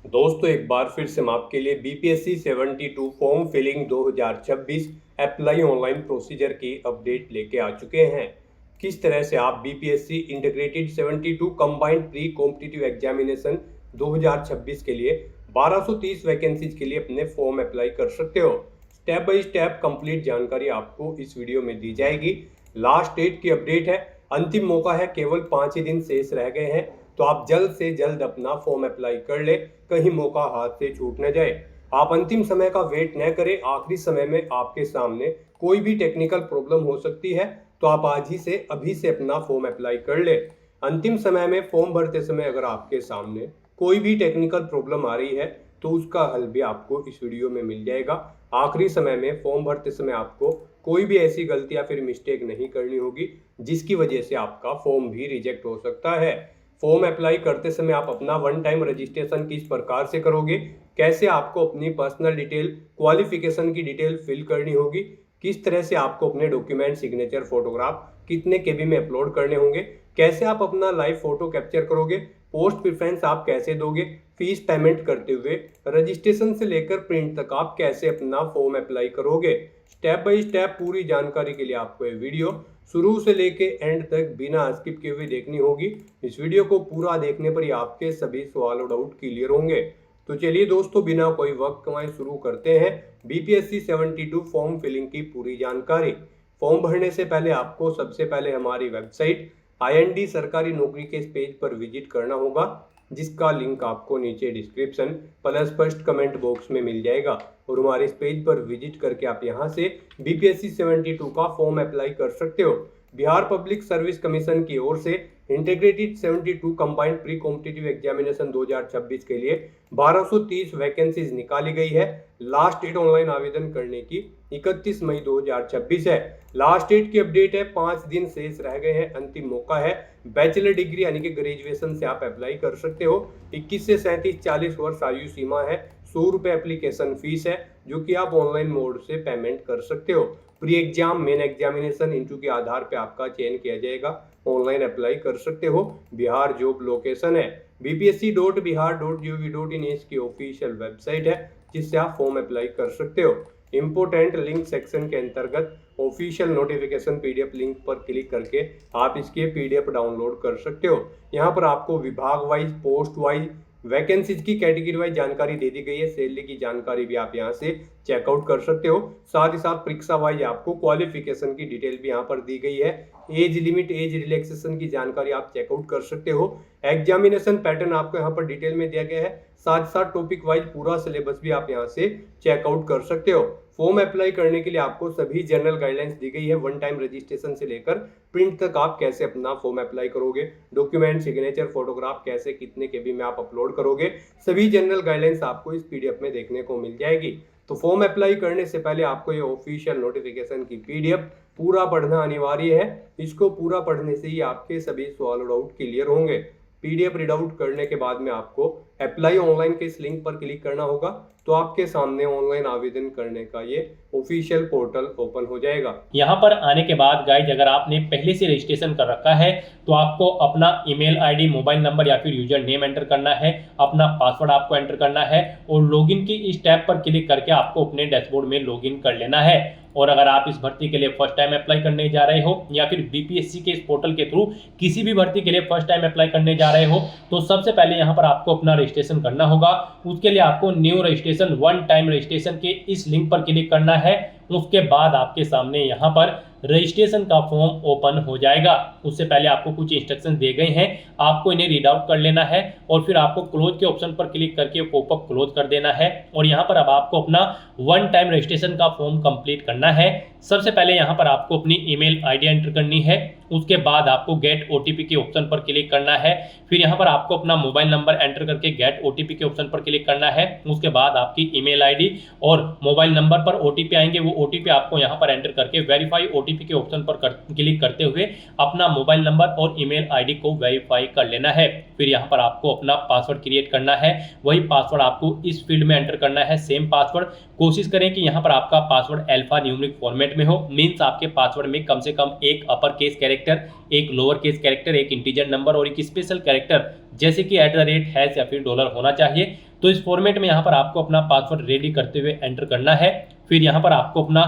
दोस्तों एक बार फिर से हम आपके लिए BPSC 72 form filling 2026 apply online procedure की अपडेट लेके आ चुके हैं। किस तरह से आप BPSC integrated 72 combined pre competitive examination 2026 के लिए 1230 वैकेंसीज के लिए अपने फॉर्म अप्लाई कर सकते हो। स्टेप बाय स्टेप कंप्लीट जानकारी आपको इस वीडियो में दी जाएगी। लास्ट डेट की अपडेट है, अंतिम मौका है, केवल 5 ही दिन शेष रह गए हैं, तो आप जल्द से जल्द अपना फॉर्म अप्लाई कर ले, कहीं मौका हाथ से छूट न जाए। आप अंतिम समय का वेट न करें, आखिरी समय में आपके सामने कोई भी टेक्निकल प्रॉब्लम हो सकती है, तो आप आज ही से अभी से अपना फॉर्म अप्लाई कर ले। अंतिम समय में फॉर्म भरते समय अगर आपके सामने कोई भी टेक्निकल प्रॉब्लम आ रही है तो उसका हल भी आपको इस वीडियो में मिल जाएगा। आखिरी समय में फॉर्म भरते समय आपको कोई भी ऐसी गलती या फिर मिस्टेक नहीं करनी होगी जिसकी वजह से आपका फॉर्म भी रिजेक्ट हो सकता है। फॉर्म अप्लाई करते समय आप अपना वन टाइम रजिस्ट्रेशन किस प्रकार से करोगे, कैसे आपको अपनी पर्सनल डिटेल, क्वालिफिकेशन की डिटेल फिल करनी होगी, किस तरह से आपको अपने डॉक्यूमेंट, सिग्नेचर, फोटोग्राफ कितने केबी में अपलोड करने होंगे, कैसे आप अपना लाइव फोटो कैप्चर करोगे, पोस्ट प्रेफरेंस आप कैसे दोगे, फीस पेमेंट करते हुए रजिस्ट्रेशन से लेकर प्रिंट तक आप कैसे अपना फॉर्म अप्लाई करोगे, स्टेप बाय स्टेप पूरी जानकारी के लिए आपको ये वीडियो शुरू से लेके एंड तक बिना स्किप किए हुए देखनी होगी। इस वीडियो को पूरा देखने पर ही आपके सभी सवाल और डाउट क्लियर होंगे। तो चलिए दोस्तों, बिना कोई वक्त गंवाए शुरू करते हैं बीपीएससी 72 फॉर्म फिलिंग की पूरी जानकारी। फॉर्म भरने से पहले आपको सबसे पहले हमारी वेबसाइट IND सरकारी नौकरी के इस पेज पर विजिट करना होगा, जिसका लिंक आपको नीचे description plus first comment box में मिल जाएगा। और हमारे इस पेज पर विजिट करके आप यहां से बीपीएससी 72 का फॉर्म अप्लाई कर सकते हो। बिहार पब्लिक सर्विस कमीशन की ओर से integrated 72 combined pre competitive examination 2026 के लिए 1230 वैकेंसीज निकाली गई है। लास्ट डेट ऑनलाइन आवेदन करने की 31 मई 2026 है। लास्ट डेट की अपडेट है, 5 दिन शेष रह गए हैं, अंतिम मौका है। बैचलर डिग्री यानी कि ग्रेजुएशन से आप अप्लाई कर सकते हो। 21 से 37 40 वर्ष आयु सीमा है। 100 रुपये एप्लीकेशन फीस है, जो कि आप ऑनलाइन मोड से पेमेंट कर सकते हो। Pre exam, main examination interview के आधार पे आपका चयन किया जाएगा। ऑनलाइन अप्लाई कर सकते हो। बिहार जॉब लोकेशन है bpsc.bihar.gov.in इसकी ऑफिशियल वेबसाइट है, जिससे आप फॉर्म अप्लाई कर सकते हो। इंपोर्टेंट लिंक सेक्शन के अंतर्गत ऑफिशियल नोटिफिकेशन PDF लिंक पर क्लिक करके आप इसके PDF डाउनलोड कर सकते हो। यहाँ पर आपको विभाग वाइज, पोस्ट वाइज, वैकेंसीज की कैटेगरी वाइज जानकारी दे दी गई है। सैलरी की जानकारी भी आप यहाँ से चेकआउट कर सकते हो। साथ ही साथ परीक्षा वाइज आपको क्वालिफिकेशन की डिटेल भी यहाँ पर दी गई है। एज लिमिट, एज रिलैक्सेशन की जानकारी आप चेकआउट कर सकते हो। एग्जामिनेशन पैटर्न आपको यहाँ पर डिटेल में दिया गया है। साथ साथ टॉपिक वाइज पूरा सिलेबस भी आप यहाँ से चेकआउट कर सकते हो। फॉर्म अप्लाई करने के लिए आपको सभी जनरल गाइडलाइंस दी गई है। वन टाइम रजिस्ट्रेशन से लेकर प्रिंट तक आप कैसे अपना फॉर्म अप्लाई करोगे, डॉक्यूमेंट, सिग्नेचर, फोटोग्राफ कैसे कितने केबी में आप अपलोड करोगे, सभी जनरल गाइडलाइंस आपको इस PDF में देखने को मिल जाएगी। तो फॉर्म अप्लाई करने से पहले आपको ये ऑफिशियल नोटिफिकेशन की PDF पूरा पढ़ना अनिवार्य है। इसको पूरा पढ़ने से ही आपके सभी सवाल और डाउट क्लियर होंगे। PDF रीड आउट करने के बाद में आपको अप्लाई ऑनलाइन के इस लिंक पर क्लिक करना होगा, तो आपके सामने ऑनलाइन आवेदन करने का ये ऑफिशियल पोर्टल ओपन हो जाएगा। यहाँ पर आने के बाद गाइज, अगर आपने पहले से रजिस्ट्रेशन कर रखा है तो आपको अपना ईमेल ID, मोबाइल नंबर या फिर यूजर नेम एंटर करना है, अपना पासवर्ड आपको एंटर करना है और लॉगिन की इस टैब पर क्लिक करके आपको अपने डैशबोर्ड में लॉगिन कर लेना है। और अगर आप इस भर्ती के लिए फर्स्ट टाइम अप्लाई करने जा रहे हो या फिर बीपीएससी के इस पोर्टल के थ्रू किसी भी भर्ती के लिए फर्स्ट टाइम अप्लाई करने जा रहे हो, तो सबसे पहले यहाँ पर आपको अपना रजिस्ट्रेशन करना होगा। उसके लिए आपको new registration, one time registration के इस लिंक पर क्लिक करना है। उसके बाद आपके सामने यहाँ पर रजिस्ट्रेशन का फॉर्म ओपन हो जाएगा। उससे पहले आपको कुछ इंस्ट्रक्शन दिए गए हैं, आपको इन्हें रीड आउट कर लेना है और फिर आपको क्लोज के ऑप्शन पर क्लिक करके पॉपअप क्लोज कर देना है। और यहाँ पर अब आपको अपना वन टाइम रजिस्ट्रेशन का फॉर्म कंप्लीट करना है। सबसे पहले यहाँ पर आपको अपनी ईमेल ID एंटर करनी है। उसके बाद आपको गेट OTP के ऑप्शन पर क्लिक करना है। फिर यहाँ पर आपको अपना मोबाइल नंबर एंटर करके गेट OTP के ऑप्शन पर क्लिक करना है। उसके बाद आपकी ईमेल ID और मोबाइल नंबर पर OTP आएंगे, वो OTP आपको यहाँ पर एंटर करके वेरीफाई OTP के ऑप्शन पर क्लिक करते हुए अपना मोबाइल नंबर और ईमेल आईडी को वेरीफाई कर लेना है। फिर यहाँ पर आपको अपना पासवर्ड क्रिएट करना है, वही पासवर्ड आपको इस फील्ड में एंटर करना है, सेम पासवर्ड। कोशिश करें कि यहाँ पर आपका पासवर्ड अल्फा न्यूमेरिक फॉर्मेट में हो, मीन्स आपके पासवर्ड में कम से कम एक अपर केस कैरेक्टर, एक लोअर केस कैरेक्टर, एक इंटीजर नंबर और एक स्पेशल कैरेक्टर जैसे कि @ हैश या फिर डॉलर होना चाहिए। तो इस फॉर्मेट में यहाँ पर आपको अपना पासवर्ड रेडी करते हुए एंटर करना है। फिर यहाँ पर आपको अपना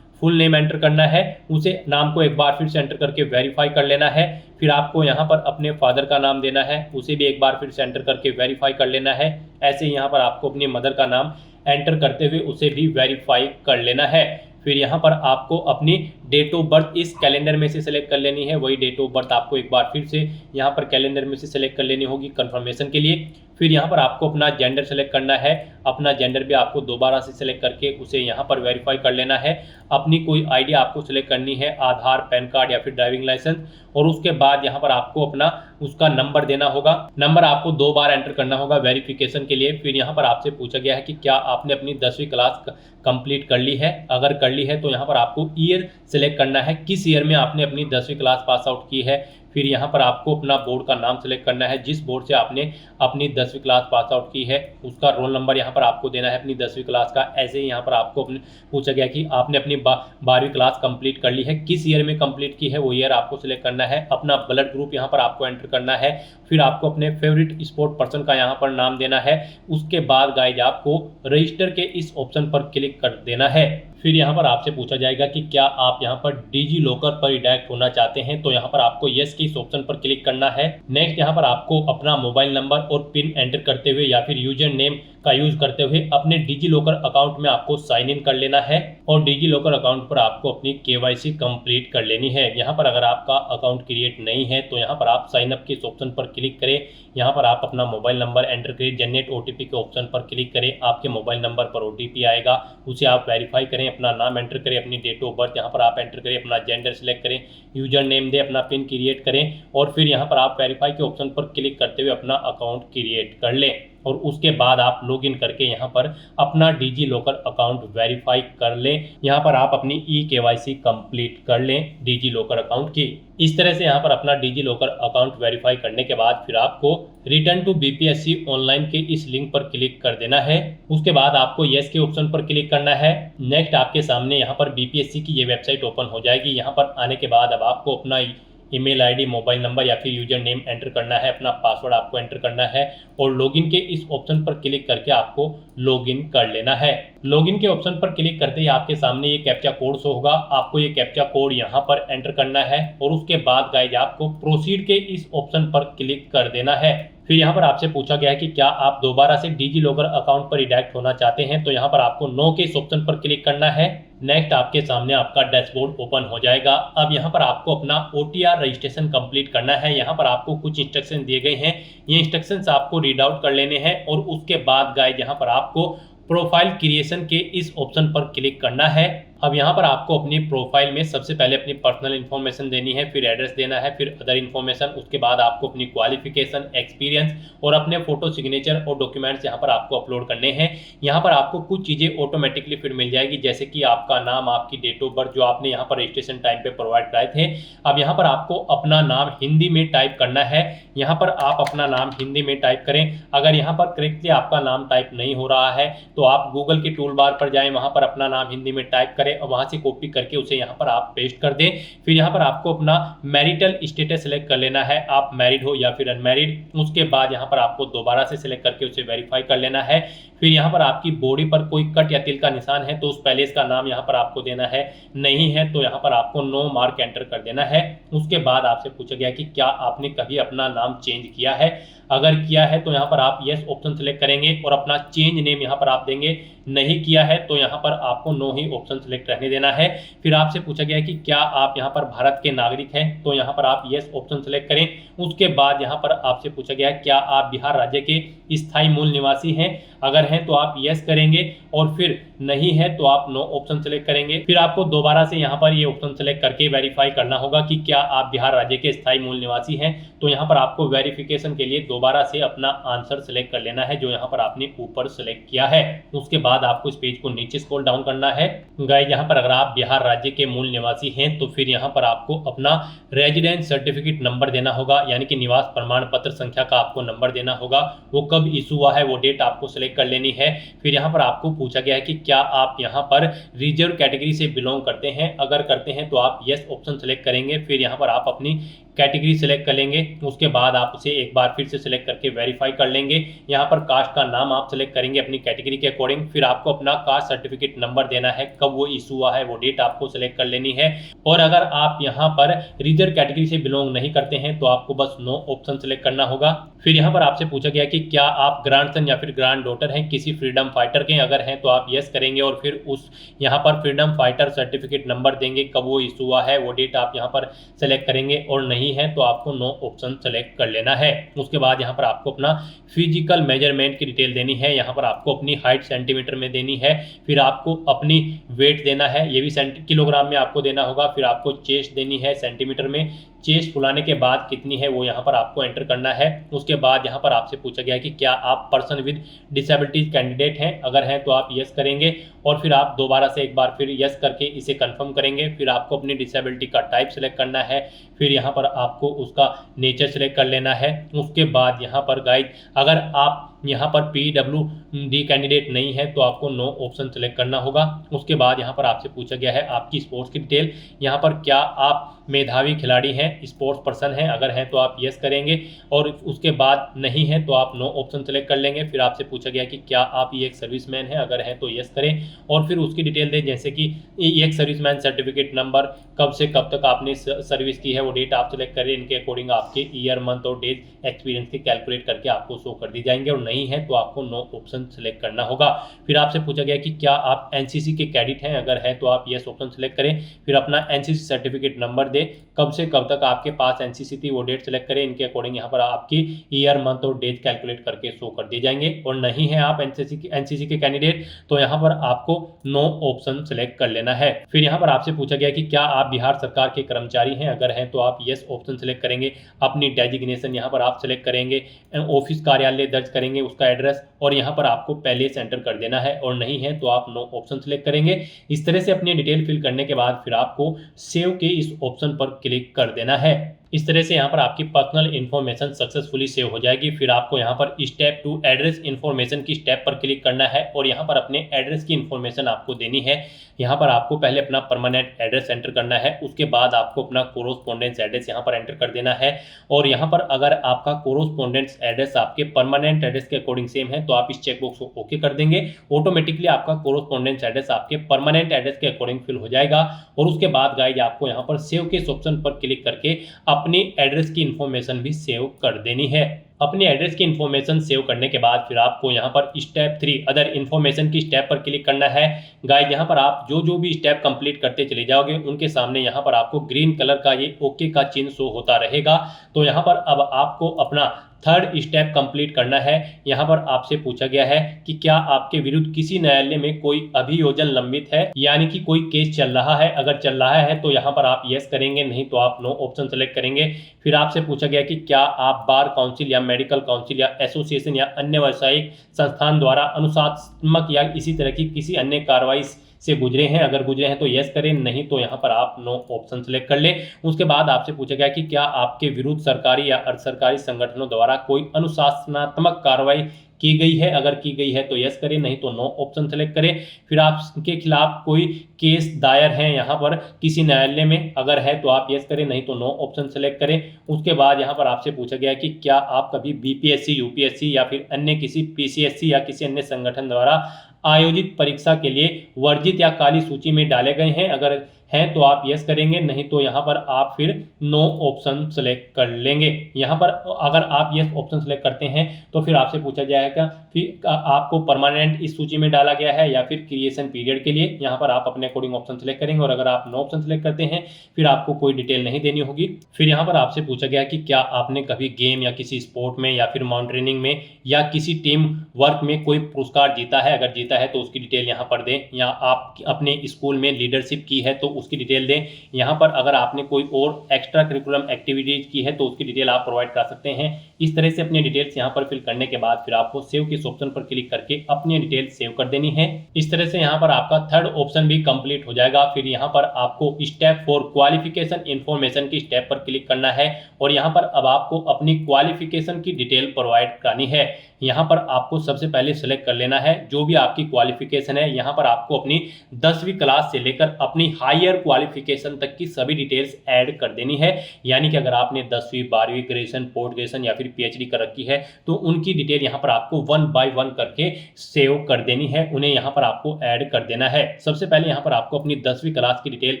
फुल नेम एंटर करना है, उसे नाम को एक बार फिर से एंटर करके वेरीफाई कर लेना है। फिर आपको यहाँ पर अपने फादर का नाम देना है, उसे भी एक बार फिर से एंटर करके वेरीफाई कर लेना है। ऐसे यहाँ पर आपको अपनी मदर का नाम एंटर करते हुए उसे भी वेरीफाई कर लेना है। फिर यहाँ पर आपको अपनी डेट ऑफ बर्थ इस कैलेंडर में से सिलेक्ट कर लेनी है, वही डेट ऑफ बर्थ आपको एक बार फिर से यहाँ पर कैलेंडर में से सिलेक्ट कर लेनी होगी कंफर्मेशन के लिए। फिर यहाँ पर आपको अपना जेंडर सेलेक्ट करना है, अपना जेंडर भी आपको दोबारा से सिलेक्ट करके उसे यहाँ पर वेरीफाई कर लेना है। अपनी कोई आईडी आपको सिलेक्ट करनी है, आधार, पैन कार्ड या फिर ड्राइविंग लाइसेंस, और उसके बाद यहाँ पर आपको अपना उसका नंबर देना होगा। नंबर आपको 2 बार एंटर करना होगा वेरिफिकेशन के लिए। फिर यहाँ पर आपसे पूछा गया है कि क्या आपने अपनी 10वीं क्लास कंप्लीट कर ली है। अगर कर ली है तो यहाँ पर आपको ईयर सेलेक्ट करना है, किस ईयर में आपने अपनी 10वीं क्लास पास आउट की है। फिर यहाँ पर आपको अपना बोर्ड का नाम सेलेक्ट करना है, जिस बोर्ड से आपने अपनी 10वीं क्लास पास आउट की है उसका रोल नंबर यहाँ पर आपको देना है अपनी 10वीं क्लास का। ऐसे ही यहाँ पर आपको पूछा गया कि आपने अपनी 12वीं क्लास कंप्लीट कर ली है, किस ईयर में कंप्लीट की है वो ईयर आपको सिलेक्ट करना है। अपना ब्लड ग्रुप यहाँ पर आपको एंटर करना है। फिर आपको अपने फेवरेट स्पोर्ट पर्सन का यहाँ पर नाम देना है। उसके बाद गाइज आपको रजिस्टर के इस ऑप्शन पर क्लिक कर देना है। फिर यहाँ पर आपसे पूछा जाएगा कि क्या आप यहाँ पर डिजी लॉकर पर रिडायरेक्ट होना चाहते हैं, तो यहाँ पर आपको यस के इस ऑप्शन पर क्लिक करना है। नेक्स्ट यहाँ पर आपको अपना मोबाइल नंबर और पिन एंटर करते हुए या फिर यूजर नेम का यूज करते हुए अपने डिजी लॉकर अकाउंट में आपको साइन इन कर लेना है और डिजी लॉकर अकाउंट पर आपको अपनी KYC कंप्लीट कर लेनी है। यहाँ पर अगर आपका अकाउंट क्रिएट नहीं है तो यहाँ पर आप साइन अप के इस ऑप्शन पर क्लिक करें। यहाँ पर आप अपना मोबाइल नंबर एंटर करें, जनरेट OTP के ऑप्शन पर क्लिक करें। आपके मोबाइल नंबर पर OTP आएगा, उसे आप वेरीफाई करें। अपना नाम एंटर करें, अपनी डेट ऑफ बर्थ यहाँ पर आप एंटर करें, अपना जेंडर सेलेक्ट करें, यूजर नेम दें, अपना पिन क्रिएट करें और फिर यहाँ पर आप वेरीफाई के ऑप्शन पर क्लिक करते हुए अपना अकाउंट क्रिएट कर लें। और उसके बाद आप लॉगिन करके यहाँ पर अपना डिजी लॉकर अकाउंट वेरीफाई कर लें। यहाँ पर आप अपनी KYC कंप्लीट कर लें डिजी लॉकर अकाउंट की। इस तरह से यहाँ पर अपना डिजी लॉकर अकाउंट वेरीफाई करने के बाद फिर आपको रिटर्न टू BPSC ऑनलाइन के इस लिंक पर क्लिक कर देना है। उसके बाद आपको यस के ऑप्शन पर क्लिक करना है। नेक्स्ट आपके सामने यहाँ पर BPSC की ये वेबसाइट ओपन हो जाएगी। यहाँ पर आने के बाद अब आपको अपना ईमेल आईडी, मोबाइल नंबर या फिर यूजर नेम एंटर करना है, अपना पासवर्ड आपको एंटर करना है और लॉगिन के इस ऑप्शन पर क्लिक करके आपको लॉगिन कर लेना है। लॉगिन के ऑप्शन पर क्लिक करते ही आपके सामने ये कैप्चा कोड शो होगा। आपको ये कैप्चा कोड यहाँ पर एंटर करना है और उसके बाद गाइज आपको प्रोसीड के इस ऑप्शन पर क्लिक कर देना है। फिर यहाँ पर आपसे पूछा गया है कि क्या आप दोबारा से डिजी लॉकर अकाउंट पर रिडायरेक्ट होना चाहते हैं, तो यहाँ पर आपको नो के इस ऑप्शन पर क्लिक करना है। नेक्स्ट आपके सामने आपका डैशबोर्ड ओपन हो जाएगा। अब यहाँ पर आपको अपना OTR रजिस्ट्रेशन कंप्लीट करना है। यहाँ पर आपको कुछ इंस्ट्रक्शन दिए गए हैं, ये इंस्ट्रक्शंस आपको रीड आउट कर लेने हैं और उसके बाद गाइज यहाँ पर आपको प्रोफाइल क्रिएशन के इस ऑप्शन पर क्लिक करना है। अब यहाँ पर आपको अपनी प्रोफाइल में सबसे पहले अपनी पर्सनल इन्फॉर्मेशन देनी है, फिर एड्रेस देना है, फिर अदर इन्फॉर्मेशन। उसके बाद आपको अपनी क्वालिफिकेशन, एक्सपीरियंस और अपने फोटो, सिग्नेचर और डॉक्यूमेंट्स यहाँ पर आपको अपलोड करने हैं। यहाँ पर आपको कुछ चीज़ें ऑटोमेटिकली फिर मिल जाएगी, जैसे कि आपका नाम, आपकी डेट ऑफ बर्थ जो आपने यहाँ पर रजिस्ट्रेशन टाइम पे प्रोवाइड कराए थे। अब यहाँ पर आपको अपना नाम हिंदी में टाइप करना है। यहाँ पर आप अपना नाम हिंदी में टाइप करें। अगर यहाँ पर करेक्टली आपका नाम टाइप नहीं हो रहा है तो आप गूगल के टूल बार पर जाएं, वहाँ पर अपना नाम हिंदी में टाइप करें और वहाँ से कॉपी करके उसे यहाँ पर आप पेस्ट कर दें। फिर यहाँ पर आपको अपना मैरिटल स्टेटस सेलेक्ट कर लेना है, आप मैरिड हो या फिर अनमैरिड। उसके बाद यहाँ पर आपको दोबारा से सिलेक्ट करके उसे वेरीफाई कर लेना है। फिर यहाँ पर आपकी बॉडी पर कोई कट या तिल का निशान है तो उस पैलेस का नाम यहाँ पर आपको देना है, नहीं है तो यहाँ पर आपको नो मार्क एंटर कर देना है। उसके बाद आपसे पूछा गया कि क्या आपने कभी अपना नाम चेंज किया है। अगर किया है तो यहाँ पर आप यस ऑप्शन सेलेक्ट करेंगे और अपना चेंज नेम यहाँ पर आप देंगे। नहीं किया है तो यहाँ पर आपको नो ही ऑप्शन सेलेक्ट रहने देना है। फिर आपसे पूछा गया है कि क्या आप यहाँ पर भारत के नागरिक हैं, तो यहाँ पर आप यस ऑप्शन सेलेक्ट करें। उसके बाद यहाँ पर आपसे पूछा गया है क्या आप बिहार राज्य के स्थायी मूल निवासी हैं। अगर हैं तो आप यस करेंगे और फिर नहीं है तो आप नो ऑप्शन सेलेक्ट करेंगे। फिर आपको दोबारा से यहाँ पर ये ऑप्शन सेलेक्ट करके वेरीफाई करना होगा कि क्या आप बिहार राज्य के स्थायी मूल निवासी हैं। तो यहाँ पर आपको वेरिफिकेशन के लिए दोबारा से अपना आंसर सेलेक्ट कर लेना है जो यहाँ पर आपने ऊपर सेलेक्ट किया है। उसके बाद आपको इस पेज को नीचे स्क्रॉल डाउन करना है। गाइस यहाँ पर अगर आप बिहार राज्य के मूल निवासी हैं तो फिर यहाँ पर आपको अपना रेजिडेंस सर्टिफिकेट नंबर देना होगा, यानी कि निवास प्रमाण पत्र संख्या का आपको नंबर देना होगा। वो कब इशू हुआ है वो डेट आपको सेलेक्ट कर लेनी है। फिर यहाँ पर आपको पूछा गया है कि क्या आप यहाँ पर रिजर्व कैटेगरी से बिलोंग करते हैं। अगर करते हैं तो आप यस ऑप्शन सेलेक्ट करेंगे। फिर यहाँ पर आप अपनी कैटेगरी सेलेक्ट कर लेंगे। उसके बाद आप उसे एक बार फिर से सेलेक्ट करके वेरीफाई कर लेंगे। यहाँ पर कास्ट का नाम आप सेलेक्ट करेंगे अपनी कैटेगरी के अकॉर्डिंग। फिर आपको अपना कास्ट सर्टिफिकेट नंबर देना है, कब वो इशू हुआ है वो डेट आपको सेलेक्ट कर लेनी है। और अगर आप यहाँ पर रिजर्व कैटेगरी से बिलोंग नहीं करते हैं तो आपको बस नो ऑप्शन सेलेक्ट करना होगा। फिर यहाँ पर आपसे पूछा गया कि क्या आप ग्रैंडसन या फिर ग्रैंड डॉटर हैं किसी फ्रीडम फाइटर के। अगर हैं तो आप यस करेंगे और फिर उस यहाँ पर फ्रीडम फाइटर सर्टिफिकेट नंबर देंगे, कब वो इशू हुआ है वो डेट आप यहाँ पर सेलेक्ट करेंगे। और नहीं है तो आपको नो ऑप्शन सेलेक्ट कर लेना है। उसके बाद यहाँ पर आपको अपना फिजिकल मेजरमेंट की डिटेल देनी है। यहाँ पर आपको अपनी हाइट सेंटीमीटर में देनी है। फिर आपको अपनी वेट देना है, ये भी किलोग्राम में आपको देना होगा। फिर आपको चेस्ट देनी है सेंटीमीटर में। चेस्ट फुलाने के बाद कितनी है वो यहाँ पर आपको एंटर करना है। उसके बाद यहाँ पर आपसे पूछा गया है कि क्या आप पर्सन विद डिसेबिलिटीज कैंडिडेट हैं। अगर हैं तो आप यस करेंगे और फिर आप दोबारा से एक बार फिर यस करके इसे कंफर्म करेंगे। फिर आपको अपनी डिसेबिलिटी का टाइप सेलेक्ट करना है। फिर यहाँ पर आपको उसका नेचर सेलेक्ट कर लेना है। उसके बाद यहाँ पर गाइड अगर आप यहाँ पर PWD कैंडिडेट नहीं है तो आपको नो ऑप्शन सेलेक्ट करना होगा। उसके बाद यहाँ पर आपसे पूछा गया है आपकी स्पोर्ट्स की डिटेल। यहाँ पर क्या आप मेधावी खिलाड़ी हैं, स्पोर्ट्स पर्सन हैं। अगर हैं तो आप यस करेंगे और उसके बाद नहीं है तो आप नो ऑप्शन सेलेक्ट कर लेंगे। फिर आपसे पूछा गया कि क्या आप ये एक सर्विसमैन हैं। अगर हैं तो यस करें और फिर उसकी डिटेल दें, जैसे कि एक सर्विसमैन सर्टिफिकेट नंबर, कब से कब तक आपने सर्विस की है वो डेट आप सेलेक्ट करें। इनके अकॉर्डिंग आपके ईयर, मंथ और डेज एक्सपीरियंस के कैलकुलेट करके आपको शो कर दी जाएंगे। और नहीं है तो आपको नो ऑप्शन सेलेक्ट करना होगा। फिर आपसे पूछा गया कि क्या आप एनसीसी के कैडेट हैं। अगर है तो आप यस ऑप्शन सेलेक्ट करें। फिर अपना एनसीसी सर्टिफिकेट नंबर दे, कब से कब तक आपके पास एनसीसी थी वो डेट सेलेक्ट करें। इनके अकॉर्डिंग यहाँ पर आपकी ईयर, मंथ और डेज कैलकुलेट करके शो कर दिए जाएंगे। और नहीं है आप एनसीसी के कैंडिडेट तो यहाँ पर आपको नो ऑप्शन सेलेक्ट कर लेना है। फिर यहाँ पर आपसे पूछा गया कि क्या आप बिहार सरकार के कर्मचारी हैं। अगर हैं तो आप यस ऑप्शन सेलेक्ट करेंगे। अपनी डेजिग्नेशन यहाँ पर आप सेलेक्ट करेंगे, ऑफिस कार्यालय दर्ज करेंगे, उसका एड्रेस और यहाँ पर आपको पहले से एंटर कर देना है। और नहीं है तो आप नो ऑप्शन सेलेक्ट करेंगे। इस तरह से अपनी डिटेल फिल करने के बाद फिर आपको सेव के इस ऑप्शन पर क्लिक कर देना है। इस तरह से यहाँ पर आपकी पर्सनल इन्फॉर्मेशन सक्सेसफुली सेव हो जाएगी। फिर आपको यहाँ पर स्टेप 2 एड्रेस इन्फॉर्मेशन की स्टेप पर क्लिक करना है और यहाँ पर अपने एड्रेस की इन्फॉर्मेशन आपको देनी है। यहाँ पर आपको पहले अपना परमानेंट एड्रेस एंटर करना है। उसके बाद आपको अपना कोरोस्पोंडेंस एड्रेस यहाँ पर एंटर कर देना है। और यहाँ पर अगर आपका कोरोस्पोंडेंस एड्रेस आपके परमानेंट एड्रेस के अकॉर्डिंग सेम है तो आप इस चेकबॉक्स को ओके कर देंगे। ऑटोमेटिकली आपका कोरोस्पोंडेंस एड्रेस आपके परमानेंट एड्रेस के अकॉर्डिंग फिल हो जाएगा। और उसके बाद गाइज आपको यहाँ पर सेव के इस ऑप्शन पर क्लिक करके अपनी एड्रेस की इंफॉर्मेशन भी सेव कर देनी है। अपनी एड्रेस की इंफॉर्मेशन सेव करने के बाद फिर आपको यहाँ पर स्टेप 3 अदर इन्फॉर्मेशन की स्टेप पर क्लिक करना है। गाइस यहाँ पर आप जो भी स्टेप कंप्लीट करते चले जाओगे उनके सामने यहाँ पर आपको ग्रीन कलर का ये ओके का चिन्ह शो होता रहेगा। तो यहाँ पर अब आपको अपना थर्ड स्टेप कंप्लीट करना है। यहाँ पर आपसे पूछा गया है कि क्या आपके विरुद्ध किसी न्यायालय में कोई अभियोजन लंबित है, यानी कि कोई केस चल रहा है। अगर चल रहा है तो यहाँ पर आप यस करेंगे, नहीं तो आप नो ऑप्शन सेलेक्ट करेंगे। फिर आपसे पूछा गया कि क्या आप बार काउंसिल या मेडिकल काउंसिल या एसोसिएशन या अन्य व्यावसायिक संस्थान द्वारा अनुशासनात्मक या इसी तरह की किसी अन्य कार्रवाई से गुजरे हैं। अगर गुजरे हैं तो यस करें, नहीं तो यहाँ पर आप नो ऑप्शन सेलेक्ट कर लें। उसके बाद आपसे पूछा गया कि क्या आपके विरुद्ध सरकारी या अर्ध सरकारी संगठनों द्वारा कोई अनुशासनात्मक कार्रवाई की गई है। अगर की गई है तो यस करें, नहीं तो नो ऑप्शन सेलेक्ट करें। फिर आपके खिलाफ कोई केस दायर है यहाँ पर किसी न्यायालय में, अगर है तो आप यस करें, नहीं तो नो ऑप्शन सेलेक्ट करें। उसके बाद यहाँ पर आपसे पूछा गया कि क्या आप कभी बीपीएससी, यूपीएससी या फिर अन्य किसी पीसीएससी या किसी अन्य संगठन द्वारा आयोजित परीक्षा के लिए वर्जित या काली सूची में डाले गए हैं। अगर हैं तो आप यस करेंगे, नहीं तो यहाँ पर आप फिर नो ऑप्शन सेलेक्ट कर लेंगे। यहाँ पर अगर आप यस ऑप्शन सेलेक्ट करते हैं तो फिर आपसे पूछा जाएगा फिर आपको परमानेंट इस सूची में डाला गया है या फिर क्रिएशन पीरियड के लिए। यहाँ पर आप अपने अकॉर्डिंग ऑप्शन सेलेक्ट करेंगे और अगर आप नो ऑप्शन सेलेक्ट करते हैं फिर आपको कोई डिटेल नहीं देनी होगी। फिर यहाँ पर आपसे पूछा गया कि क्या आपने कभी गेम या किसी स्पोर्ट में या फिर माउंटेनियरिंग में या किसी टीम वर्क में कोई पुरस्कार जीता है, अगर जीता है तो उसकी डिटेल यहाँ पर दें, या आप अपने स्कूल में लीडरशिप की है तो उसकी डिटेल दें। यहाँ पर अगर आपने कोई और एक्स्ट्रा करिकुलम एक्टिविटीज की है तो उसकी डिटेल आप प्रोवाइड कर सकते हैं। इस तरह से अपनी डिटेल्स यहाँ पर फिल करने के बाद फिर आपको सेव के ऑप्शन पर क्लिक करके अपनी डिटेल सेव कर देनी है। इस तरह से यहाँ पर आपका थर्ड ऑप्शन भी कंप्लीट हो जाएगा। फिर यहाँ पर आपको स्टेप 4 क्वालिफिकेशन इंफॉर्मेशन की स्टेप पर क्लिक करना है और यहाँ पर अब आपको अपनी क्वालिफिकेशन की डिटेल प्रोवाइड करनी है। यहाँ पर आपको सबसे पहले सेलेक्ट कर लेना है जो भी आपकी क्वालिफिकेशन है। यहाँ पर आपको अपनी 10वीं क्लास से लेकर अपनी हायर क्वालिफिकेशन तक की सभी डिटेल्स ऐड कर देनी है। यानी कि अगर आपने 10वीं 12वीं ग्रेजुएशन पोस्ट ग्रेजुएशन या फिर पीएचडी कर रखी है तो उनकी डिटेल यहाँ पर आपको 1 बाय 1 करके सेव कर देनी है, उन्हें यहाँ पर आपको ऐड कर देना है। सबसे पहले यहाँ पर आपको अपनी 10वीं क्लास की डिटेल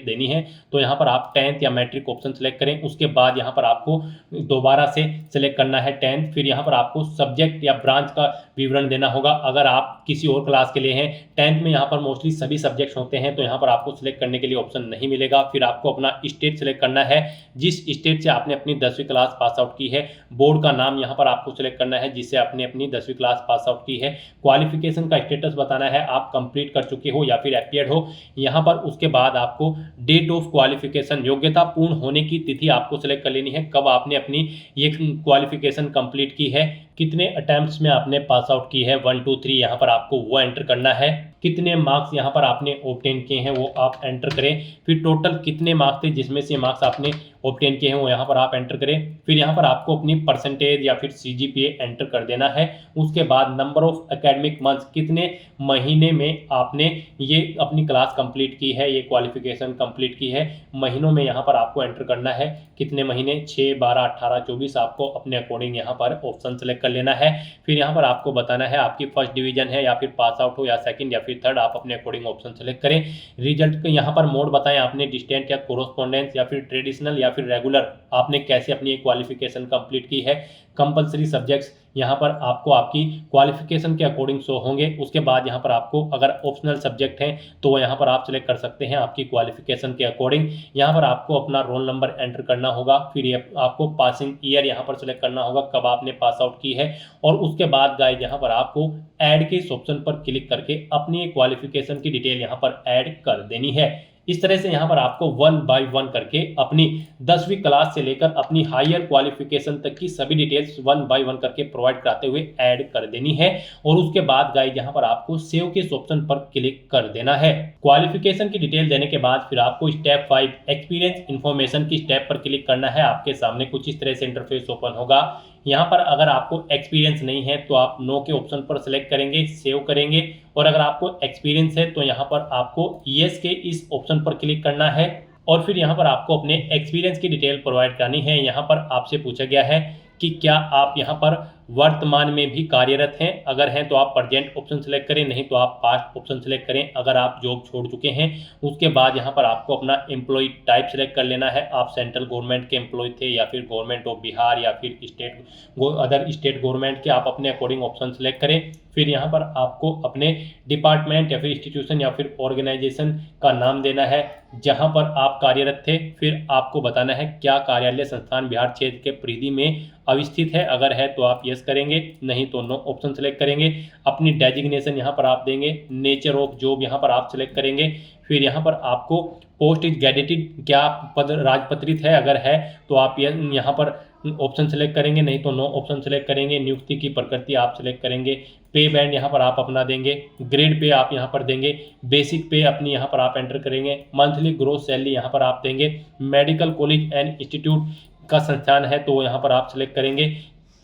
देनी है, तो यहाँ पर आप 10th या मैट्रिक ऑप्शन सेलेक्ट करें। उसके बाद यहाँ पर आपको दोबारा से सेलेक्ट करना है 10th। फिर यहाँ पर आपको सब्जेक्ट या ब्रांच का विवरण देना होगा। अगर आप किसी और क्लास के लिए हैं, 10th में यहाँ पर मोस्टली सभी सब्जेक्ट्स होते हैं तो यहाँ पर आपको सिलेक्ट करने के लिए ऑप्शन नहीं मिलेगा। फिर आपको अपना स्टेट सेलेक्ट करना है, जिस स्टेट से आपने अपनी 10वीं क्लास पास आउट की है। बोर्ड का नाम यहाँ पर आपको सिलेक्ट करना है जिससे आपने अपनी 10वीं क्लास पास आउट की है। क्वालिफिकेशन का स्टेटस बताना है, आप कंप्लीट कर चुके हो या फिर अपीयर्ड हो यहाँ पर। उसके बाद आपको डेट ऑफ क्वालिफिकेशन, योग्यता पूर्ण होने की तिथि आपको सिलेक्ट कर लेनी है, कब आपने अपनी ये क्वालिफिकेशन कंप्लीट की है, कितने अटेम्प्ट्स में आपने पास आउट की है 1 2 3 यहाँ पर आपको वो एंटर करना है। कितने मार्क्स यहाँ पर आपने ऑब्टेन किए हैं वो आप एंटर करें। फिर टोटल कितने मार्क्स थे जिसमें से मार्क्स आपने ऑब्टेन किए हैं वो यहाँ पर आप एंटर करें। फिर यहाँ पर आपको अपनी परसेंटेज या फिर सीजीपीए एंटर कर देना है। उसके बाद नंबर ऑफ एकेडमिक मंथ्स, कितने महीने में आपने ये अपनी क्लास कंप्लीट की है, ये क्वालिफिकेशन कंप्लीट की है, महीनों में यहाँ पर आपको एंटर करना है। कितने महीने, 6 12 18 24 आपको अपने अकॉर्डिंग यहाँ पर ऑप्शन सेलेक्ट कर लेना है। फिर यहाँ पर आपको बताना है आपकी फर्स्ट डिवीजन है या फिर पास आउट हो या सेकंड या फिर थर्ड, आप अपने अकॉर्डिंग ऑप्शन सेलेक्ट करें। रिजल्ट के यहाँ पर मोड बताएं, आपने डिस्टेंट या कोरोस्पोंडेंस या फिर ट्रेडिशनल या फिर रेगुलर, आपने कैसे अपनी क्वालिफिकेशन कंप्लीट की है। कंपलसरी सब्जेक्ट्स यहाँ पर आपको आपकी क्वालिफिकेशन के अकॉर्डिंग शो होंगे। उसके बाद यहाँ पर आपको अगर ऑप्शनल सब्जेक्ट हैं तो यहाँ पर आप सिलेक्ट कर सकते हैं आपकी क्वालिफिकेशन के अकॉर्डिंग। यहाँ पर आपको अपना रोल नंबर एंटर करना होगा। फिर ये आपको पासिंग ईयर यहाँ पर सिलेक्ट करना होगा, कब आपने पास आउट की है। और उसके बाद गाइस यहाँ पर आपको ऐड के इस ऑप्शन पर क्लिक करके अपनी क्वालिफिकेशन की डिटेल यहाँ पर ऐड कर देनी है। इस तरह से यहाँ पर आपको 1 बाय 1 करके अपनी 10वीं क्लास से लेकर अपनी हायर क्वालिफिकेशन तक की सभी डिटेल्स 1 बाय 1 करके प्रोवाइड कराते हुए ऐड कर देनी है। और उसके बाद गाइस यहाँ पर आपको सेव के इस ऑप्शन पर क्लिक कर देना है। क्वालिफिकेशन की डिटेल देने के बाद फिर आपको स्टेप 5 एक्सपीरियंस इंफॉर्मेशन की स्टेप पर क्लिक करना है। आपके सामने कुछ इस तरह से इंटरफेस ओपन होगा। यहाँ पर अगर आपको एक्सपीरियंस नहीं है तो आप नो के ऑप्शन पर सिलेक्ट करेंगे, सेव करेंगे। और अगर आपको एक्सपीरियंस है तो यहाँ पर आपको यस के इस ऑप्शन पर क्लिक करना है और फिर यहाँ पर आपको अपने एक्सपीरियंस की डिटेल प्रोवाइड करनी है। यहाँ पर आपसे पूछा गया है कि क्या आप यहाँ पर वर्तमान में भी कार्यरत हैं, अगर हैं तो आप प्रेजेंट ऑप्शन सेलेक्ट करें, नहीं तो आप पास्ट ऑप्शन सेलेक्ट करें अगर आप जॉब छोड़ चुके हैं। उसके बाद यहाँ पर आपको अपना एम्प्लॉय टाइप सेलेक्ट कर लेना है, आप सेंट्रल गवर्नमेंट के एम्प्लॉय थे या फिर गवर्नमेंट ऑफ बिहार या फिर अदर स्टेट गवर्नमेंट के, आप अपने अकॉर्डिंग ऑप्शन सेलेक्ट करें। फिर यहाँ पर आपको अपने डिपार्टमेंट या फिर इंस्टीट्यूशन या फिर ऑर्गेनाइजेशन का नाम देना है जहाँ पर आप कार्यरत थे। फिर आपको बताना है क्या कार्यालय संस्थान बिहार क्षेत्र के परिधि में अवस्थित है, अगर है तो आप यस करेंगे, नहीं तो नो ऑप्शन सेलेक्ट करेंगे। अपनी डेजिग्नेशन यहाँ पर आप देंगे, नेचर ऑफ जॉब यहाँ पर आप सेलेक्ट करेंगे। फिर यहाँ पर आपको पोस्ट इज गैजेटेड, क्या पद राजपत्रित है, अगर है तो आप यहाँ पर ऑप्शन सेलेक्ट करेंगे, नहीं तो नो ऑप्शन सेलेक्ट करेंगे। नियुक्ति की प्रकृति आप सेलेक्ट करेंगे। पे बैंड यहाँ पर आप अपना देंगे, ग्रेड पे आप यहाँ पर देंगे, बेसिक पे अपनी यहाँ पर आप एंटर करेंगे, मंथली ग्रोस सैलरी यहाँ पर आप देंगे। मेडिकल कॉलेज एंड इंस्टीट्यूट का संस्थान है तो यहाँ पर आप सेलेक्ट करेंगे।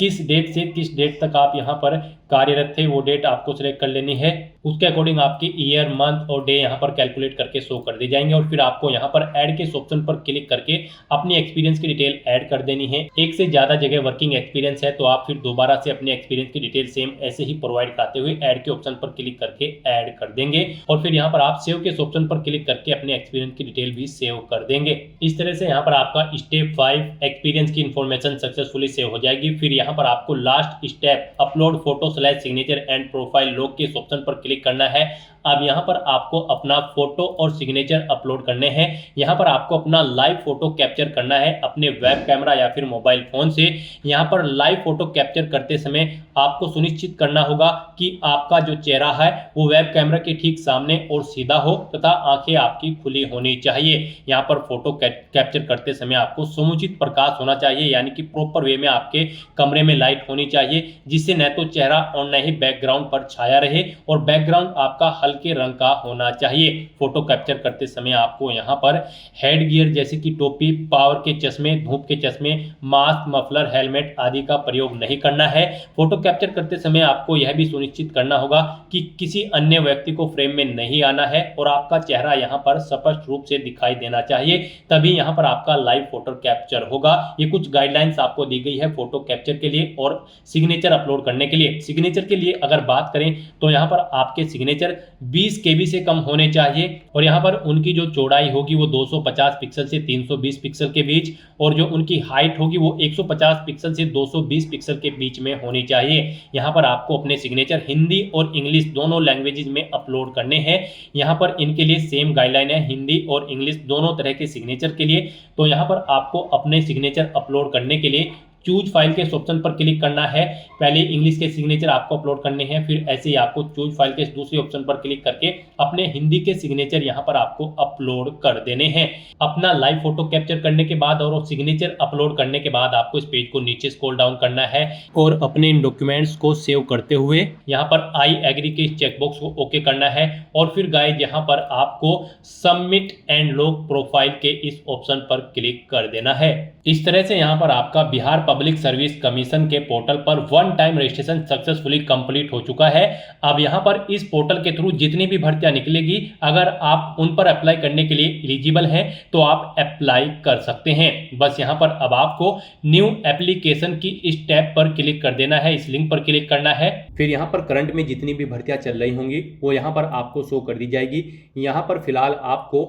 किस डेट से किस डेट तक आप यहाँ पर कार्यरत थे वो डेट आपको सिलेक्ट कर लेनी है। उसके अकॉर्डिंग आपके ईयर, मंथ और डे यहाँ पर कैलकुलेट करके शो कर दिए जाएंगे और फिर आपको यहाँ पर ऐड के ऑप्शन पर क्लिक करके अपनी एक्सपीरियंस की डिटेल ऐड कर देनी है। एक से ज़्यादा जगह वर्किंग एक्सपीरियंस है तो आप फिर दोबारा से अपनी एक्सपीरियंस की डिटेल सेम ऐसे ही प्रोवाइड कराते हुए ऐड के ऑप्शन पर क्लिक करके ऐड कर देंगे और फिर यहाँ पर आप सेव के ऑप्शन पर क्लिक करके अपने एक्सपीरियंस की डिटेल भी सेव कर देंगे। इस तरह से यहाँ पर आपका स्टेप 5 एक्सपीरियंस की इन्फॉर्मेशन सक्सेसफुली सेव हो जाएगी। फिर यहाँ पर आपको last step upload photo / signature and profile log के ऑप्शन पर क्लिक करना है। अब यहाँ पर आपको अपना फोटो और सिग्नेचर अपलोड करने हैं। यहाँ पर आपको अपना लाइव फोटो कैप्चर करना है अपने वेब कैमरा या फिर मोबाइल फोन से। यहाँ पर लाइव फोटो कैप्चर करते समय आपको सुनिश्चित करना होगा कि आपका जो चेहरा है वो वेब कैमरा के ठीक सामने और सीधा हो तथा आंखें आपकी खुली होनी चाहिए। यहाँ पर फोटो कैप्चर करते समय आपको समुचित प्रकाश होना चाहिए, यानी कि प्रॉपर वे में आपके कमरे में लाइट होनी चाहिए, जिससे न तो चेहरा और न ही बैकग्राउंड पर छाया रहे और बैकग्राउंड आपका हल्के रंग का होना चाहिए। फोटो कैप्चर करते समय आपको यहाँ पर हेड गियर जैसे कि टोपी, पावर के चश्मे, धूप के चश्मे, मास्क, मफलर, हेलमेट आदि का प्रयोग नहीं करना है। फोटो कैप्चर करते समय आपको यह भी सुनिश्चित करना होगा कि किसी अन्य व्यक्ति को फ्रेम में नहीं आना है और आपका चेहरा यहाँ पर स्पष्ट रूप से दिखाई देना चाहिए, तभी यहाँ पर आपका लाइव फोटो कैप्चर होगा। ये कुछ गाइडलाइंस आपको दी गई है फोटो कैप्चर के लिए और सिग्नेचर अपलोड करने के लिए। सिग्नेचर के लिए अगर बात करें तो यहाँ पर आपके सिग्नेचर 20 KB से कम होने चाहिए और यहाँ पर उनकी जो चौड़ाई होगी वो 250 पिक्सल से 320 पिक्सल के बीच और जो उनकी हाइट होगी वो 150 पिक्सल से 220 पिक्सल के बीच में होनी चाहिए। यहाँ पर आपको अपने सिग्नेचर हिंदी और इंग्लिश दोनों लैंग्वेजेस में अपलोड करने हैं। यहाँ पर इनके लिए सेम गाइडलाइन है, हिंदी और इंग्लिश दोनों तरह के सिग्नेचर के लिए। तो यहाँ पर आपको अपने सिग्नेचर अपलोड करने के लिए चूज फाइल के ऑप्शन पर क्लिक करना है। पहले इंग्लिश के सिग्नेचर आपको अपलोड करने हैं, फिर ऐसे ही आपको चूज फाइल के दूसरे ऑप्शन पर क्लिक करके अपने हिंदी के सिग्नेचर यहां पर आपको अपलोड कर देने हैं। अपना लाइव फोटो कैप्चर करने के बाद और सिग्नेचर अपलोड करने के बाद आपको इस पेज को नीचे स्क्रॉल डाउन करना है और अपने इन डॉक्यूमेंट्स को सेव करते हुए यहाँ पर आई एग्री के चेकबॉक्स को ओके करना है और फिर गाइस यहाँ पर आपको सबमिट एंड लॉग प्रोफाइल के इस ऑप्शन पर क्लिक कर देना है। इस तरह से यहाँ पर आपका बिहार पब्लिक सर्विस कमीशन के पोर्टल पर one time registration successfully complete हो चुका है। अब यहाँ पर इस पोर्टल के थ्रू जितनी भी भर्तियां निकलेगी, अगर आप उन पर अप्लाई करने के लिए एलिजिबल हैं तो आप अप्लाई कर सकते हैं। बस यहाँ पर अब आपको न्यू एप्लीकेशन की इस टैब पर क्लिक कर देना है, इस लिंक पर क्लिक करना है। फिर यहाँ पर करंट में जितनी भी भर्तियां चल रही होंगी वो यहाँ पर आपको शो कर दी जाएगी। यहाँ पर फिलहाल आपको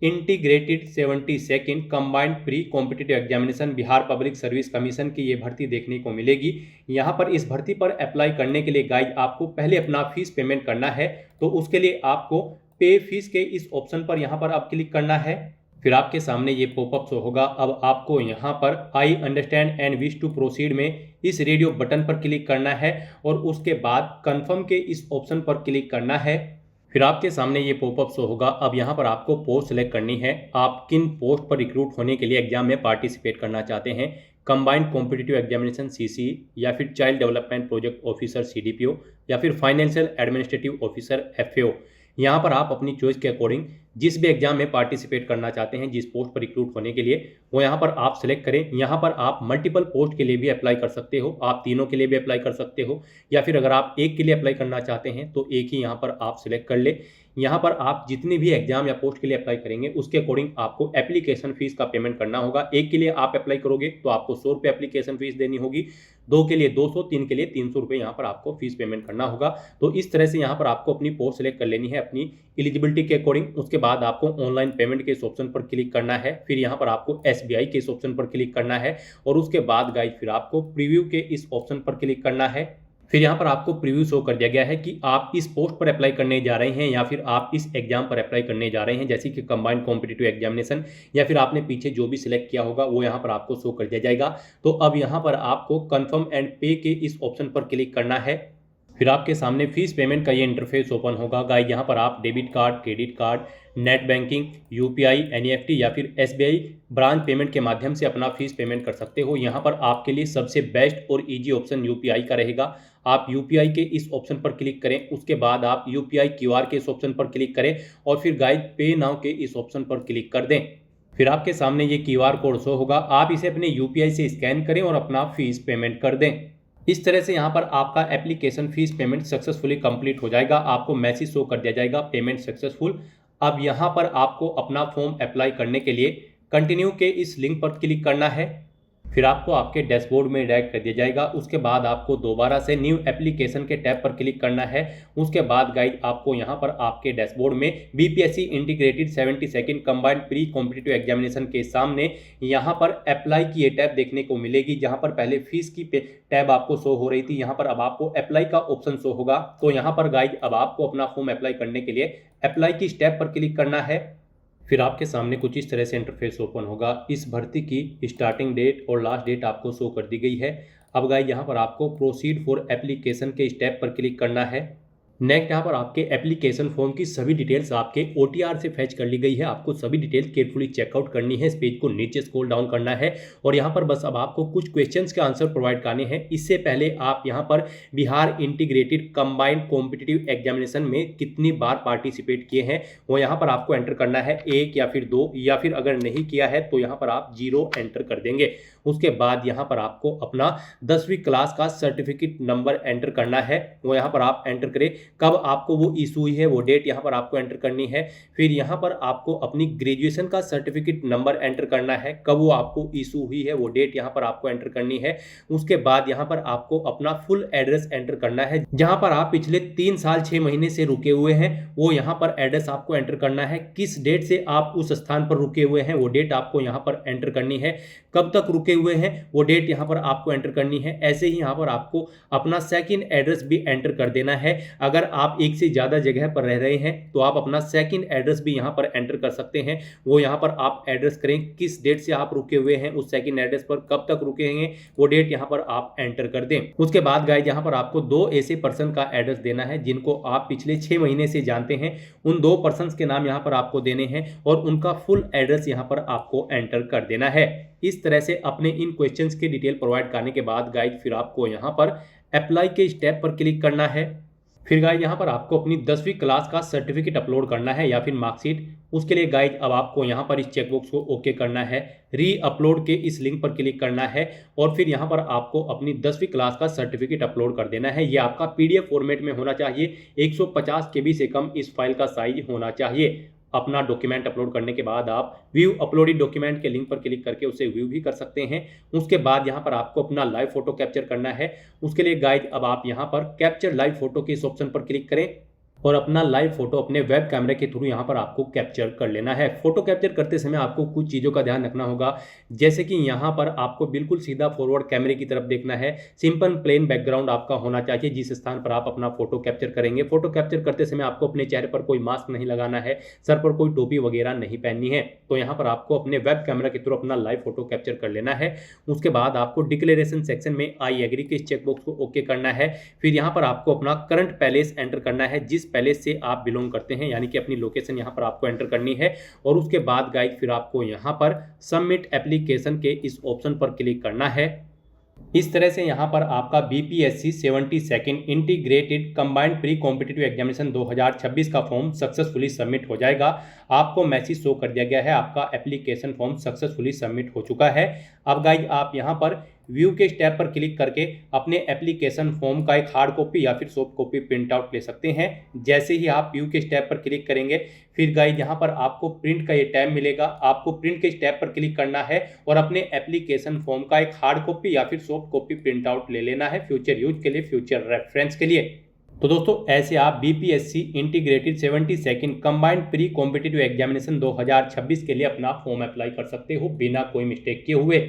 integrated 72nd combined pre competitive examination Bihar public service commission की ये भर्ती देखने को मिलेगी। यहाँ पर इस भर्ती पर अप्लाई करने के लिए गाइज आपको पहले अपना फीस पेमेंट करना है, तो उसके लिए आपको पे फीस के इस ऑप्शन पर यहाँ पर आप क्लिक करना है। फिर आपके सामने ये पॉपअप शो होगा। अब आपको यहाँ पर I understand and wish to proceed में इस रेडियो बटन पर क्लिक करना है और उसके बाद कन्फर्म के इस ऑप्शन पर क्लिक करना है। फिर आपके सामने ये पॉपअप शो होगा। अब यहाँ पर आपको पोस्ट सेलेक्ट करनी है। आप किन पोस्ट पर रिक्रूट होने के लिए एग्जाम में पार्टिसिपेट करना चाहते हैं, कंबाइंड कॉम्पिटिटिव एग्जामिनेशन CC या फिर child development project officer CDPO या फिर फाइनेंशियल एडमिनिस्ट्रेटिव ऑफिसर FAO। यहाँ पर आप अपनी चॉइस के अकॉर्डिंग जिस भी एग्जाम में पार्टिसिपेट करना चाहते हैं, जिस पोस्ट पर रिक्रूट होने के लिए, वो यहाँ पर आप सिलेक्ट करें। यहाँ पर आप मल्टीपल पोस्ट के लिए भी अप्लाई कर सकते हो, आप तीनों के लिए भी अप्लाई कर सकते हो, या फिर अगर आप एक के लिए अप्लाई करना चाहते हैं तो एक ही यहाँ पर आप सिलेक्ट कर ले। यहाँ पर आप जितने भी एग्जाम या पोस्ट के लिए अप्लाई करेंगे उसके अकॉर्डिंग आपको एप्लीकेशन फीस का पेमेंट करना होगा। एक के लिए आप अप्लाई करोगे तो आपको 100 रुपये एप्लीकेशन फीस देनी होगी, 2 के लिए 200, 3 के लिए 300 रुपये यहाँ पर आपको फीस पेमेंट करना होगा। तो इस तरह से यहाँ पर आपको अपनी पोस्ट सेलेक्ट कर लेनी है अपनी एलिजिबिलिटी के अकॉर्डिंग। उसके बाद आपको ऑनलाइन पेमेंट के इस ऑप्शन पर क्लिक करना है। फिर यहाँ पर आपको SBI के इस ऑप्शन पर क्लिक करना है और उसके बाद गाइस फिर आपको प्रीव्यू के इस ऑप्शन पर क्लिक करना है। फिर यहाँ पर आपको प्रीव्यू शो कर दिया गया है कि आप इस पोस्ट पर अप्लाई करने जा रहे हैं या फिर आप इस एग्जाम पर अप्लाई करने जा रहे हैं, जैसे कि कंबाइंड कॉम्पिटिटिव एग्जामिनेशन, या फिर आपने पीछे जो भी सिलेक्ट किया होगा वो यहाँ पर आपको शो कर दिया जाएगा। तो अब यहाँ पर आपको कन्फर्म एंड पे के इस ऑप्शन पर क्लिक करना है। फिर आपके सामने फीस पेमेंट का ये इंटरफेस ओपन होगा। गाइस यहाँ पर आप debit card, credit card, net banking, UPI, NEFT या फिर SBI ब्रांच पेमेंट के माध्यम से अपना फीस पेमेंट कर सकते हो। यहाँ पर आपके लिए सबसे बेस्ट और इजी ऑप्शन UPI का रहेगा। आप UPI के इस ऑप्शन पर क्लिक करें, उसके बाद आप UPI QR के इस ऑप्शन पर क्लिक करें और फिर गाइस पे नाउ के इस ऑप्शन पर क्लिक कर दें। फिर आपके सामने ये QR कोड शो होगा। आप इसे अपने UPI से स्कैन करें और अपना फीस पेमेंट कर दें। इस तरह से यहाँ पर आपका application fees payment successfully complete हो जाएगा। आपको मैसेज शो कर दिया जाएगा पेमेंट सक्सेसफुल। अब यहाँ पर आपको अपना फॉर्म अप्लाई करने के लिए कंटिन्यू के इस लिंक पर क्लिक करना है। फिर आपको आपके डैशबोर्ड में डायरेक्ट कर दिया जाएगा। उसके बाद आपको दोबारा से न्यू एप्लीकेशन के टैब पर क्लिक करना है। उसके बाद गाइड आपको यहाँ पर आपके डैशबोर्ड में BPSC integrated 72nd combined pre competitive examination के सामने यहाँ पर अप्लाई की ये टैब देखने को मिलेगी, जहाँ पर पहले फीस की टैब आपको शो हो रही थी, यहाँ पर अब आपको अप्लाई का ऑप्शन शो होगा। तो यहाँ पर गाइड अब आपको अपना फॉर्म अप्लाई करने के लिए अप्लाई की टैब पर क्लिक करना है। फिर आपके सामने कुछ इस तरह से इंटरफेस ओपन होगा। इस भर्ती की स्टार्टिंग डेट और लास्ट डेट आपको शो कर दी गई है। अब गाइस यहाँ पर आपको प्रोसीड फॉर एप्लीकेशन के स्टेप पर क्लिक करना है। नेक्स्ट यहाँ पर आपके एप्लीकेशन फॉर्म की सभी डिटेल्स आपके OTR से फैच कर ली गई है। आपको सभी डिटेल्स केयरफुली चेकआउट करनी है। इस पेज को नीचे स्क्रॉल डाउन करना है और यहाँ पर बस अब आपको कुछ क्वेश्चंस के आंसर प्रोवाइड करने हैं। इससे पहले आप यहाँ पर Bihar integrated combined competitive examination में कितनी बार पार्टिसिपेट किए हैं वो यहाँ पर आपको एंटर करना है, 1 या फिर 2, या फिर अगर नहीं किया है तो यहाँ पर आप 0 एंटर कर देंगे। उसके बाद यहाँ पर आपको अपना 10वीं क्लास का सर्टिफिकेट नंबर एंटर करना है, वो यहाँ पर आप एंटर करें। कब आपको वो इशू हुई है वो डेट यहाँ पर आपको एंटर करनी है। फिर यहाँ पर आपको अपनी ग्रेजुएशन का सर्टिफिकेट नंबर एंटर करना है, कब वो आपको इशू हुई है वो डेट यहाँ पर आपको एंटर करनी है। उसके बाद यहाँ पर आपको अपना फुल एड्रेस एंटर करना है, जहाँ पर आप पिछले 3 साल 6 महीने से रुके हुए हैं वो यहाँ पर एड्रेस आपको एंटर करना है। किस डेट से आप उस स्थान पर रुके हुए हैं वो डेट आपको यहाँ पर एंटर करनी है। कब तक रुके हुए हैं वो डेट यहाँ पर आपको एंटर करनी है। ऐसे ही यहाँ पर आपको अपना सेकंड एड्रेस भी एंटर कर देना है। अगर आप एक से ज़्यादा जगह पर रह रहे हैं तो आप अपना सेकंड एड्रेस भी यहाँ पर एंटर कर सकते हैं। वो यहाँ पर आप एड्रेस करें, किस डेट से आप रुके हुए हैं उस सेकंड एड्रेस पर, कब तक रुके हैं वो डेट यहाँ पर आप एंटर कर दें। उसके बाद गाइस यहाँ पर आपको 2 ऐसे पर्सन का एड्रेस देना है जिनको आप पिछले 6 महीने से जानते हैं। उन 2 पर्सन के नाम यहाँ पर आपको देने हैं और उनका फुल एड्रेस यहाँ पर आपको एंटर कर देना है। इस तरह से अपने इन क्वेश्चंस के डिटेल प्रोवाइड करने के बाद गाइड फिर आपको यहाँ पर अप्लाई के स्टेप पर क्लिक करना है। फिर गाइड यहाँ पर आपको अपनी 10वीं क्लास का सर्टिफिकेट अपलोड करना है या फिर मार्कशीट। उसके लिए गाइड अब आपको यहाँ पर इस चेकबॉक्स को ओके करना है, री अपलोड के इस लिंक पर क्लिक करना है और फिर यहाँ पर आपको अपनी 10वीं क्लास का सर्टिफिकेट अपलोड कर देना है। ये आपका PDF फॉर्मेट में होना चाहिए, 150 KB से कम इस फाइल का साइज होना चाहिए। अपना डॉक्यूमेंट अपलोड करने के बाद आप व्यू अपलोडेड डॉक्यूमेंट के लिंक पर क्लिक करके उसे व्यू भी कर सकते हैं। उसके बाद यहाँ पर आपको अपना लाइव फोटो कैप्चर करना है। उसके लिए गाइड अब आप यहाँ पर कैप्चर लाइव फोटो के इस ऑप्शन पर क्लिक करें और अपना लाइव फोटो अपने वेब कैमरे के थ्रू यहाँ पर आपको कैप्चर कर लेना है। फोटो कैप्चर करते समय आपको कुछ चीज़ों का ध्यान रखना होगा, जैसे कि यहाँ पर आपको बिल्कुल सीधा फॉरवर्ड कैमरे की तरफ देखना है। सिंपल प्लेन बैकग्राउंड आपका होना चाहिए जिस स्थान पर आप अपना फोटो कैप्चर करेंगे। फोटो कैप्चर करते समय आपको अपने चेहरे पर कोई मास्क नहीं लगाना है, सर पर कोई टोपी वगैरह नहीं पहननी है। तो यहाँ पर आपको अपने वेब कैमरा के थ्रू अपना लाइव फोटो कैप्चर कर लेना है। उसके बाद आपको डिक्लेरेशन सेक्शन में आई एग्री के चेकबॉक्स को ओके करना है। फिर यहाँ पर आपको अपना करंट पैलेस एंटर करना है, जिस पैलेस से आप बिलोंग करते हैं, यानी कि अपनी लोकेशन यहाँ पर आपको एंटर करनी है। और उसके बाद गाइड फिर आपको यहाँ पर सबमिट एप्लीकेशन के इस ऑप्शन पर क्लिक करना है। इस तरह से यहाँ पर आपका BPSC 72nd integrated combined pre competitive examination 2026 का फॉर्म सक्सेसफुली सबमिट हो जाएगा। आपको मैसेज शो कर दिया गया है, आपका एप्लीकेशन फॉर्म सक्सेसफुली सबमिट हो चुका है। अब गाइज आप यहाँ पर व्यू के स्टेप पर क्लिक करके अपने एप्लीकेशन फॉर्म का एक हार्ड कॉपी या फिर सॉफ्ट कॉपी प्रिंट आउट ले सकते हैं। जैसे ही आप व्यू के स्टेप पर क्लिक करेंगे फिर गाइज यहाँ पर आपको प्रिंट का ये टैब मिलेगा। आपको प्रिंट के स्टेप पर क्लिक करना है और अपने एप्लीकेशन फॉर्म का एक हार्ड कॉपी या फिर सॉफ्ट कॉपी प्रिंट आउट ले लेना है फ्यूचर यूज के लिए, फ्यूचर रेफरेंस के लिए। तो दोस्तों ऐसे आप BPSC integrated 72nd combined pre competitive examination 2026 के लिए अपना फॉर्म अप्लाई कर सकते हो बिना कोई मिस्टेक किए हुए।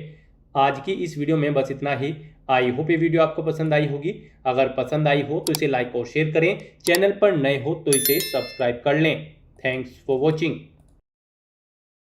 आज की इस वीडियो में बस इतना ही। आई होप ये वीडियो आपको पसंद आई होगी। अगर पसंद आई हो तो इसे लाइक और शेयर करें। चैनल पर नए हो तो इसे सब्सक्राइब कर लें। Thanks for watching.